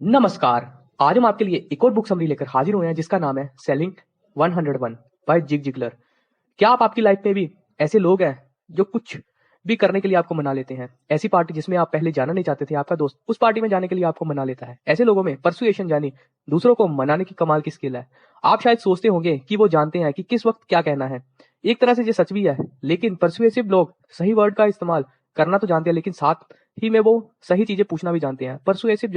नमस्कार। आज हम आपके लिए एक और बुक समरी लेकर हाजिर हुए हैं जिसका नाम है सेलिंग 101 बाय जिग जिगलर। क्या आप आपकी लाइफ में भी ऐसे लोग हैं जो कुछ भी करने के लिए आपको मना लेते हैं? ऐसी पार्टी जिसमें आप पहले जाना नहीं चाहते थे, आपका दोस्त उस पार्टी में जाने के लिए आपको मना लेता है। ऐसे लोगों में परसुएशन यानी दूसरों को मनाने की कमाल की स्किल है। आप शायद सोचते होंगे कि वो जानते हैं कि किस वक्त क्या कहना है। एक तरह से ये सच भी है, लेकिन परसुएसिव लोग सही वर्ड का इस्तेमाल करना तो जानते हैं, लेकिन साथ ही में वो सही चीजें पूछना भी जानते हैं। परसुएसिव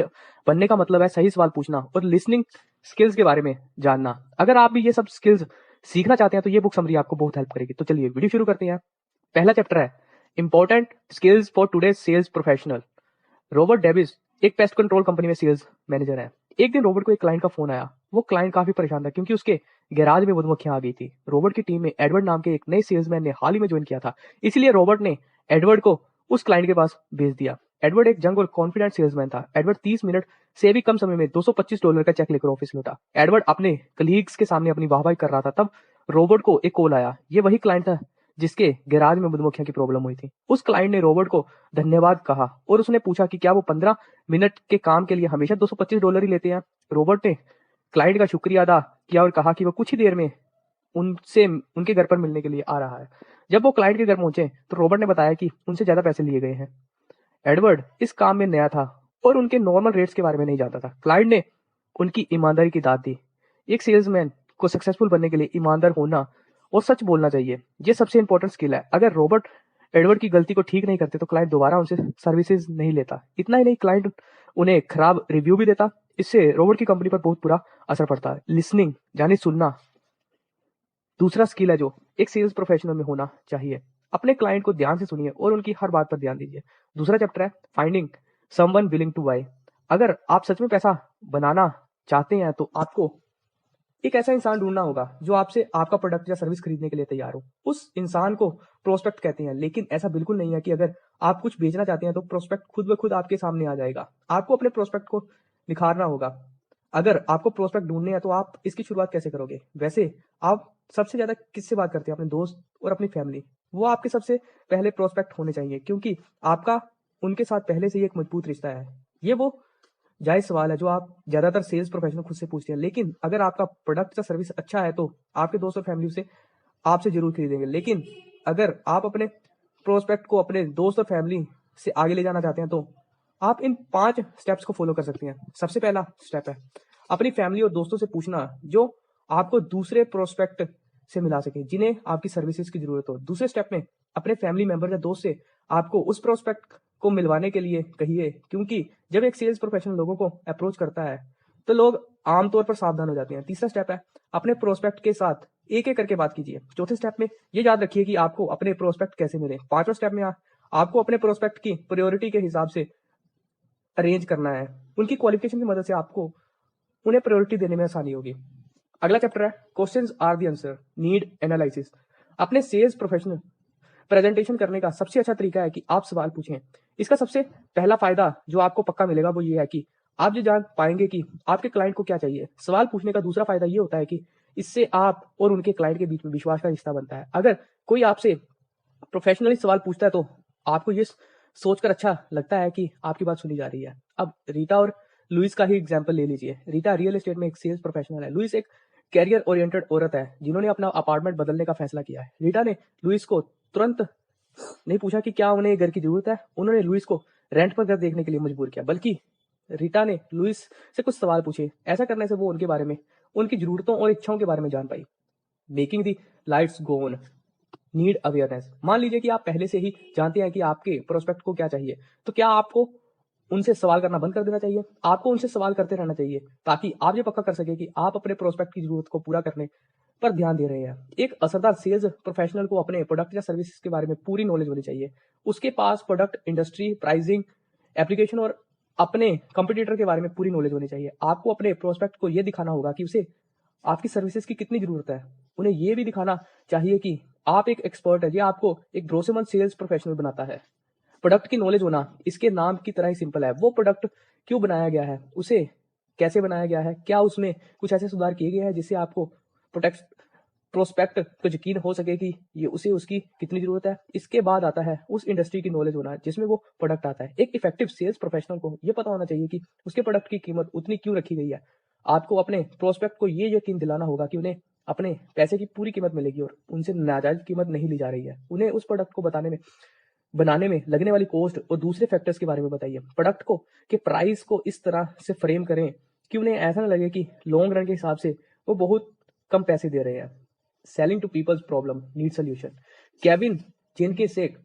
बनने का मतलब है सही सवाल पूछना और लिसनिंग स्किल्स के बारे में जानना। अगर आप भी ये सब स्किल्स सीखना चाहते हैं तो ये बुक समरी आपको बहुत हेल्प करेगी। तो चलिए वीडियो शुरू करते हैं। पहला चैप्टर है important skills for today sales professional. Robert Davis एक पेस्ट कंट्रोल कंपनी में सेल्स मैनेजर है। एक दिन रॉबर्ट को एक क्लाइंट का फोन आया। वो क्लाइंट काफी परेशान था क्योंकि उसके गैराज में मधुमक्खियां आ गई थी। रॉबर्ट की टीम में एडवर्ड नाम के एक नए सेल्समैन ने हाल ही में ज्वाइन किया था, इसलिए रॉबर्ट ने एडवर्ड को उस क्लाइंट के पास भेज दिया। एडवर्ड एक जंग और कॉन्फिडेंट सेल्समैन था। एडवर्ड 30 मिनट से भी कम समय में $225 का चेक लेकर ऑफिस लौटा। एडवर्ड अपने कलीग्स के सामने अपनी वाहवाही कर रहा था, तब रॉबर्ट को एक कॉल आया। ये वही क्लाइंट था जिसके गैराज में मधुमक्खियों की प्रॉब्लम हुई थी। उस क्लाइंट ने रॉबर्ट को धन्यवाद कहा और उसने पूछा कि क्या वो 15 मिनट के काम के लिए हमेशा $225 ही लेते हैं। रॉबर्ट ने क्लाइंट का शुक्रिया अदा किया और कहा कि वो कुछ ही देर में उनसे उनके घर पर मिलने के लिए आ रहा है। जब वो क्लाइंट के घर पहुंचे तो रॉबर्ट ने बताया कि उनसे ज्यादा पैसे लिए गए हैं। एडवर्ड इस काम में नया था और उनके नॉर्मल रेट्स के बारे में नहीं जानता था। क्लाइंट ने उनकी ईमानदारी की दाद दी। एक सेल्समैन को सक्सेसफुल बनने के लिए ईमानदार होना और सच बोलना चाहिए, ये सबसे इंपॉर्टेंट स्किल है। अगर रॉबर्ट एडवर्ड की गलती को ठीक नहीं करते तो क्लाइंट दोबारा उनसे सर्विसेज नहीं लेता। इतना ही नहीं, क्लाइंट उन्हें खराब रिव्यू भी देता। इससे रॉबर्ट की कंपनी पर बहुत बुरा असर पड़ता है। लिसनिंग यानी सुनना दूसरा स्किल है जो एक सेल्स प्रोफेशनल में होना चाहिए। अपने क्लाइंट को ध्यान से सुनिए और उनकी हर बात पर ध्यान दीजिए। दूसरा चैप्टर है finding someone willing to buy. अगर आप सच में पैसा बनाना चाहते हैं तो आपको एक ऐसा इंसान ढूंढना होगा जो आपसे आपका प्रोडक्ट या सर्विस खरीदने के लिए तैयार हो। उस इंसान को प्रोस्पेक्ट कहते हैं, लेकिन ऐसा बिल्कुल नहीं है कि अगर आप कुछ बेचना चाहते हैं तो प्रोस्पेक्ट खुद ब खुद आपके सामने आ जाएगा। आपको अपने प्रोस्पेक्ट को निखारना होगा। अगर आपको प्रोस्पेक्ट ढूंढने हैं तो आप इसकी शुरुआत कैसे करोगे? वैसे आप सबसे ज्यादा किससे बात करते हैं? अपने दोस्त और अपनी फैमिली। वो आपके सबसे पहले प्रोस्पेक्ट होने चाहिए क्योंकि आपका उनके साथ पहले से ही एक मजबूत रिश्ता है। ये वो जायज सवाल है जो आप ज्यादातर सेल्स प्रोफेशनल खुद से पूछते हैं, लेकिन अगर आपका प्रोडक्ट या सर्विस अच्छा है तो आपके दोस्त और फैमिली उसे आपसे जरूर खरीदेंगे। लेकिन अगर आप अपने प्रोस्पेक्ट को अपने दोस्त और फैमिली से आगे ले जाना चाहते हैं तो आप इन 5 स्टेप्स को फॉलो कर सकते हैं। सबसे पहला स्टेप है अपनी फैमिली और दोस्तों से पूछना जो आपको दूसरे प्रोस्पेक्ट से मिला सके जिन्हें आपकी सर्विसेज की जरूरत हो। दूसरे स्टेप में अपने फैमिली मेंबर या दोस्त से आपको उस प्रोस्पेक्ट को मिलवाने के लिए कहिए, क्योंकि जब एक सेल्स प्रोफेशनल लोगों को अप्रोच करता है तो लोग आमतौर पर सावधान हो जाते हैं। तीसरा स्टेप है अपने प्रोस्पेक्ट के साथ एक एक करके बात कीजिए। चौथे स्टेप में ये याद रखिए कि आपको अपने प्रोस्पेक्ट कैसे मिले। पांचवा स्टेप में आपको अपने प्रोस्पेक्ट की प्रायोरिटी के हिसाब से अरेंज करना है। उनकी क्वालिफिकेशन की मदद से आपको उन्हें प्रायोरिटी देने में आसानी होगी। अगला चैप्टर है questions are the answer need analysis. अपने सेल्स प्रोफेशनल प्रेजेंटेशन करने का सबसे अच्छा तरीका है कि आप सवाल पूछें। इसका सबसे पहला फायदा जो आपको पक्का मिलेगा वो ये है कि आप ये जान पाएंगे कि आपके क्लाइंट को क्या चाहिए। सवाल पूछने का दूसरा फायदा ये होता है कि इससे आप और उनके क्लाइंट के बीच में विश्वास का रिश्ता बनता है। अगर कोई आपसे प्रोफेशनली सवाल पूछता है तो आपको ये सोचकर अच्छा लगता है कि आपकी बात सुनी जा रही है। अब रीटा और लुइस का ही एग्जाम्पल ले लीजिए। रीटा रियल एस्टेट में एक सेल्स प्रोफेशनल है। लुइस एक कैरियर ओरिएंटेड औरत है जिन्होंने अपना अपार्टमेंट बदलने का फैसला किया है। रीटा ने लुइस को तुरंत नहीं पूछा कि क्या उन्हें घर की जरूरत है। उन्होंने लुइस को रेंट पर घर देखने के लिए मजबूर किया, बल्कि रीटा ने लुइस से कुछ सवाल पूछे। ऐसा करने से वो उनके बारे में, उनकी जरूरतों और इच्छाओं के बारे में जान पाई। Making the lights go on need awareness. मान लीजिए कि आप पहले से ही जानते हैं कि आपके प्रोस्पेक्ट को क्या चाहिए, तो क्या आपको उनसे सवाल करना बंद कर देना चाहिए? आपको उनसे सवाल करते रहना चाहिए ताकि आप ये पक्का कर सके कि आप अपने प्रोस्पेक्ट की जरूरत को पूरा करने पर ध्यान दे रहे हैं। एक असरदार सेल्स प्रोफेशनल को अपने प्रोडक्ट या सर्विस के बारे में पूरी नॉलेज होनी चाहिए। उसके पास प्रोडक्ट, इंडस्ट्री, प्राइसिंग, एप्लीकेशन और अपने कंपटीटर के बारे में पूरी नॉलेज होनी चाहिए। आपको अपने प्रोस्पेक्ट को यह दिखाना होगा कि उसे आपकी सर्विसेज की कितनी जरूरत है। उन्हें यह भी दिखाना चाहिए कि आप एक एक्सपर्ट है। ये आपको एक भरोसेमंद सेल्स प्रोफेशनल बनाता है। प्रोडक्ट की नॉलेज होना इसके नाम की तरह ही सिंपल है। वो प्रोडक्ट क्यों बनाया गया है, उसे कैसे बनाया गया है, क्या उसमें कुछ ऐसे सुधार किए गए हैं जिससे आपको प्रोटेक्ट प्रोस्पेक्ट को यकीन हो सके कि ये उसे उसकी कितनी जरूरत है। इसके बाद आता है उस इंडस्ट्री की नॉलेज होना जिसमें वो प्रोडक्ट आता है। एक इफेक्टिव सेल्स प्रोफेशनल को ये पता होना चाहिए कि उसके प्रोडक्ट की कीमत उतनी क्यों रखी गई है। आपको अपने प्रोस्पेक्ट को ये यकीन दिलाना होगा कि उन्हें अपने पैसे की पूरी कीमत मिलेगी और उनसे नाजायज कीमत नहीं ली जा रही है। उन्हें उस प्रोडक्ट को बनाने में लगने वाली कॉस्ट और दूसरे फैक्टर्स के बारे में बताइए। प्रोडक्ट को के प्राइस को इस तरह से फ्रेम करें कि उन्हें ऐसा ना लगे कि लॉन्ग रन के हिसाब से वो बहुत कम पैसे दे रहे हैं। Selling to people's problem need solution. Kevin जिनके सेक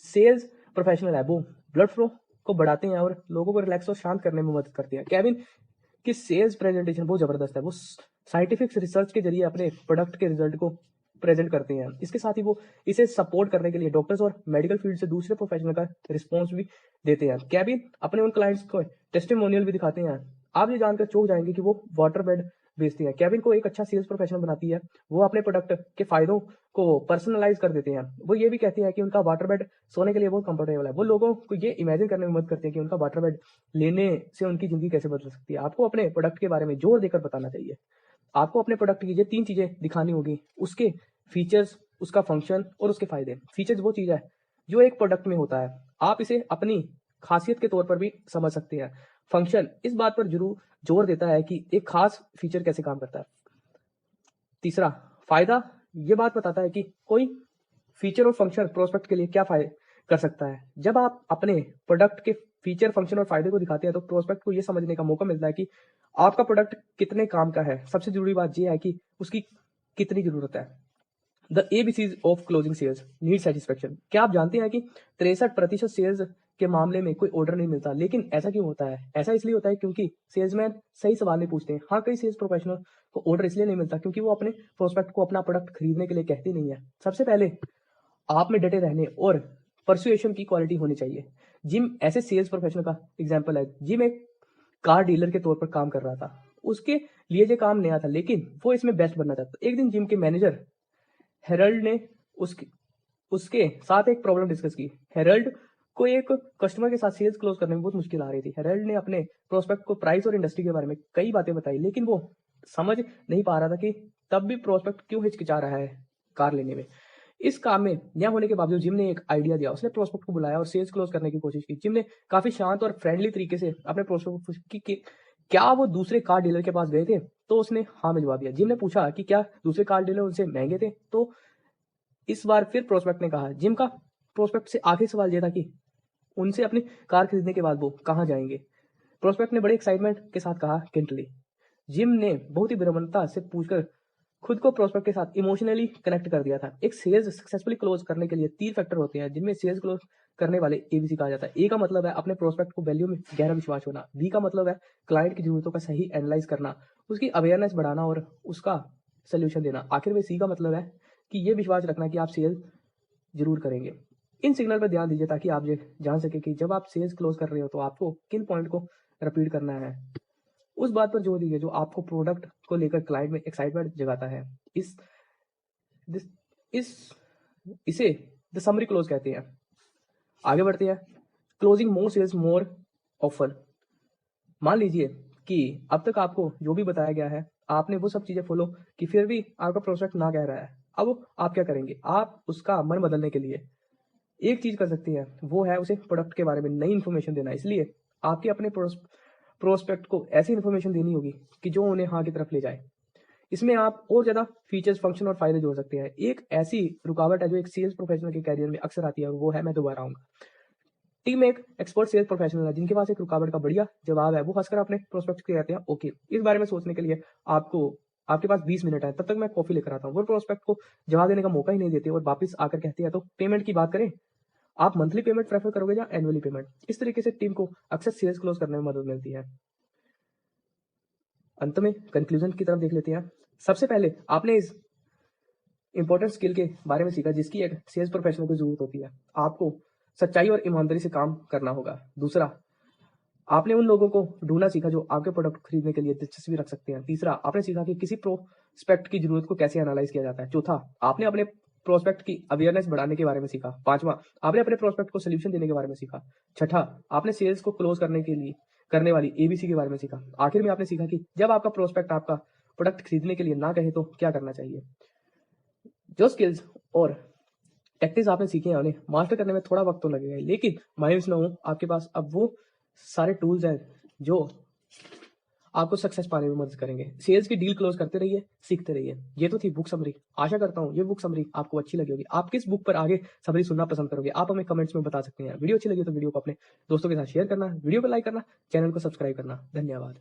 सेल्स प्रोफेशनल है, वो ब्लड फ्लो को बढ़ाते हैं और लोगों को रिलैक्स और शांत करने में मदद करते हैं। केविन की सेल्स प्रेजेंटेशन बहुत जबरदस्त है। वो साइंटिफिक रिसर्च के जरिए अपने प्रोडक्ट के रिजल्ट को प्रेजेंट करते हैं। इसके साथ ही वो इसे सपोर्ट करने के लिए डॉक्टर्स और मेडिकल फील्ड से दूसरे प्रोफेशनल का रिस्पॉन्स भी देते हैं। केविन अपने उन क्लाइंट्स को टेस्टिमोनियल भी दिखाते हैं। आप ये जानकर चौंक जाएंगे कि वो वाटर बेड बेचती है। केविन को एक अच्छा सेल्स प्रोफेशनल बनाती है। वो अपने प्रोडक्ट के फायदों को पर्सनलाइज कर देते हैं। वो ये भी कहती है कि उनका वाटर बेड सोने के लिए बहुत कंफर्टेबल है। वो लोगों को ये इमेजिन करने में मदद करते हैं कि उनका वाटर बेड लेने से उनकी जिंदगी कैसे बदल सकती है। आपको अपने प्रोडक्ट के बारे में जोर देकर बताना चाहिए। आपको अपने प्रोडक्ट की ये 3 चीजें दिखानी होगी, उसके फीचर्स, उसका फंक्शन और उसके फायदे। फीचर्स वो चीज है जो एक प्रोडक्ट में होता है, आप इसे अपनी खासियत के तौर पर भी समझ सकते हैं। फंक्शन इस बात पर जरूर जोर देता है कि एक खास फीचर कैसे काम करता है। तीसरा, फायदा ये बात बताता है कि कोई फीचर और फंक्शन प्रोस्पेक्ट के लिए क्या फायदे कर सकता है। जब आप अपने प्रोडक्ट के फीचर, फंक्शन और फायदे को दिखाते हैं तो प्रोस्पेक्ट को यह समझने का मौका मिलता है कि आपका प्रोडक्ट कितने काम का है। सबसे जरूरी बात यह है कि उसकी कितनी जरूरत है। The ABCs of closing sales need satisfaction. क्या आप जानते हैं कि 63% सेल्स के मामले में कोई ऑर्डर नहीं मिलता। लेकिन ऐसा क्यों होता है? ऐसा इसलिए होता है क्योंकि सेल्समैन सही सवाल नहीं पूछते हैं। हाँ, कई सेल्स प्रोफेशनल को ऑर्डर इसलिए नहीं मिलता क्योंकि वो अपने प्रोस्पेक्ट को अपना प्रोडक्ट खरीदने के लिए कहते नहीं है। सबसे पहले आप में डटे रहने और परसुएशन की क्वालिटी होनी चाहिए। जिम ऐसे सेल्स प्रोफेशनल का एग्जाम्पल है। जिम एक कार डीलर के तौर पर काम कर रहा था। उसके लिए ये काम नया था लेकिन वो इसमें बेस्ट बनना चाहता। एक दिन जिम के मैनेजर हेरल्ड ने उसके उसके साथ एक प्रॉब्लम डिस्कस की। हेरल्ड को एक कस्टमर के साथ सेल्स क्लोज करने में बहुत मुश्किल आ रही थी। हेरल्ड ने अपने प्रोस्पेक्ट को प्राइस और इंडस्ट्री के बारे में कई बातें बताई लेकिन वो समझ नहीं पा रहा था कि तब भी प्रोस्पेक्ट क्यों हिचकिचा रहा है कार लेने में। इस काम में नया होने के बावजूद जिम ने एक आइडिया दिया। उसने प्रोस्पेक्ट को बुलाया और सेल्स क्लोज करने की कोशिश की। जिम ने काफी शांत और फ्रेंडली तरीके से अपने प्रोस्पेक्ट को पूछा कि क्या वो दूसरे कार डीलर के पास गए थे, तो उसने हाँ में जवाब दिया। जिम ने पूछा कि क्या दूसरे कार डीलर उनसे महंगे थे, तो इस बार फिर प्रोस्पेक्ट ने कहा। जिम का प्रोस्पेक्ट से आखिरी सवाल यह था कि उनसे अपनी कार खरीदने के बाद वो कहाँ जाएंगे। प्रोस्पेक्ट ने बड़े एक्साइटमेंट के साथ कहा किंटली। जिम ने बहुत ही विनम्रता से पूछकर खुद को प्रोस्पेक्ट के साथ इमोशनली कनेक्ट कर दिया था। एक सेल्स सक्सेसफुली क्लोज करने के लिए 3 फैक्टर होते हैं जिनमें सेल्स क्लोज करने वाले एबीसी कहा जाता है। ए का मतलब है अपने प्रोस्पेक्ट को वैल्यू में गहरा विश्वास होना। बी का मतलब है क्लाइंट की जरूरतों का सही एनालाइज करना, उसकी अवेयरनेस बढ़ाना और उसका सोल्यूशन देना। आखिर में सी का मतलब है कि ये विश्वास रखना कि आप सेल जरूर करेंगे। इन सिग्नल पर ध्यान दीजिए ताकि आप ये जान सके कि जब आप सेल्स क्लोज कर रहे हो तो आपको किन पॉइंट को रिपीट करना है। उस बात पर जोर दीजिए जो आपको प्रोडक्ट को लेकर क्लाइंट में एक्साइटमेंट जगाता है। इस दिस- इस इसे द समरी क्लोज कहते हैं। आगे बढ़ते हैं। क्लोजिंग मोर सेल्स मोर ऑफर। मान लीजिए कि अब तक आपको जो भी बताया गया है आपने वो सब चीजें फॉलो की, फिर भी आपका प्रोस्पेक्ट ना कह रहा है। अब आप क्या करेंगे? आप उसका मन बदलने के लिए एक चीज कर सकती हैं, वो है उसे प्रोडक्ट के बारे में नई इन्फॉर्मेशन देना। इसलिए आपके अपने प्रोस्पेक्ट को ऐसी इन्फॉर्मेशन देनी होगी कि जो उन्हें हाँ की तरफ ले जाए। इसमें आप और ज्यादा फीचर्स, फंक्शन और फायदे जोड़ सकते हैं। एक ऐसी रुकावट है जो एक सेल्स प्रोफेशनल के कैरियर में अक्सर आती है और वो है, मैं दोबारा आऊंगा। टीम में एक एक्सपर्ट सेल्स प्रोफेशनल है जिनके पास एक रुकावट का बढ़िया जवाब है। वो हंसकर अपने प्रोस्पेक्ट के कहते हैं ओके। इस बारे में सोचने के लिए आपको आपके पास 20 मिनट है, तब तक मैं कॉफी लेकर आता हूँ। वो प्रोस्पेक्ट को जवाब देने का मौका ही नहीं देते और वापस आकर कहते हैं तो पेमेंट की बात करें, आप मंथली पेमेंट प्रेफर करोगे या एनुअली पेमेंट? इस तरीके से टीम को अक्सर सेल्स क्लोज करने में मदद मिलती है। अंत में कंक्लूजन की तरफ देख लेते हैं। सबसे पहले आपने इस इंपॉर्टेंट स्किल के बारे में सीखा जिसकी एक सेल्स प्रोफेशनल को जरूरत होती है। आपको सच्चाई और ईमानदारी से काम करना होगा। दूसरा, आपने उन लोगों को ढूंढना सीखा जो आपके प्रोडक्ट खरीदने के लिए दिलचस्पी रख सकते हैं। तीसरा, आपने सीखा कि किसी प्रोस्पेक्ट की जरूरत को कैसे एनालाइज किया जाता है। चौथा, आपने अपने प्रोस्पेक्ट की अवेयरनेस बढ़ाने के बारे में सीखा। पांचवा, आपने अपने प्रोस्पेक्ट को सोल्यूशन देने के बारे में सीखा। छठा, आपने सेल्स को क्लोज करने के लिए करने वाली एबीसी के बारे में सीखा। आखिर में आपने सीखा कि जब आपका प्रोस्पेक्ट आपका प्रोडक्ट खरीदने के लिए ना कहे तो क्या करना चाहिए। जो स्किल्स और टैक्टिक्स आपने सीखे हैं उन्हें मास्टर करने में थोड़ा वक्त तो लगेगा, लेकिन मायूस ना हो, आपके पास अब वो सारे टूल्स हैं जो आपको सक्सेस पाने में मदद करेंगे। सेल्स की डील क्लोज करते रहिए, सीखते रहिए। ये तो थी बुक समरी। आशा करता हूँ ये बुक समरी आपको अच्छी लगी होगी। आप किस बुक पर आगे समरी सुनना पसंद करोगे, आप हमें कमेंट्स में बता सकते हैं। वीडियो अच्छी लगी तो वीडियो को अपने दोस्तों के साथ शेयर करना, वीडियो को लाइक करना, चैनल को सब्सक्राइब करना। धन्यवाद।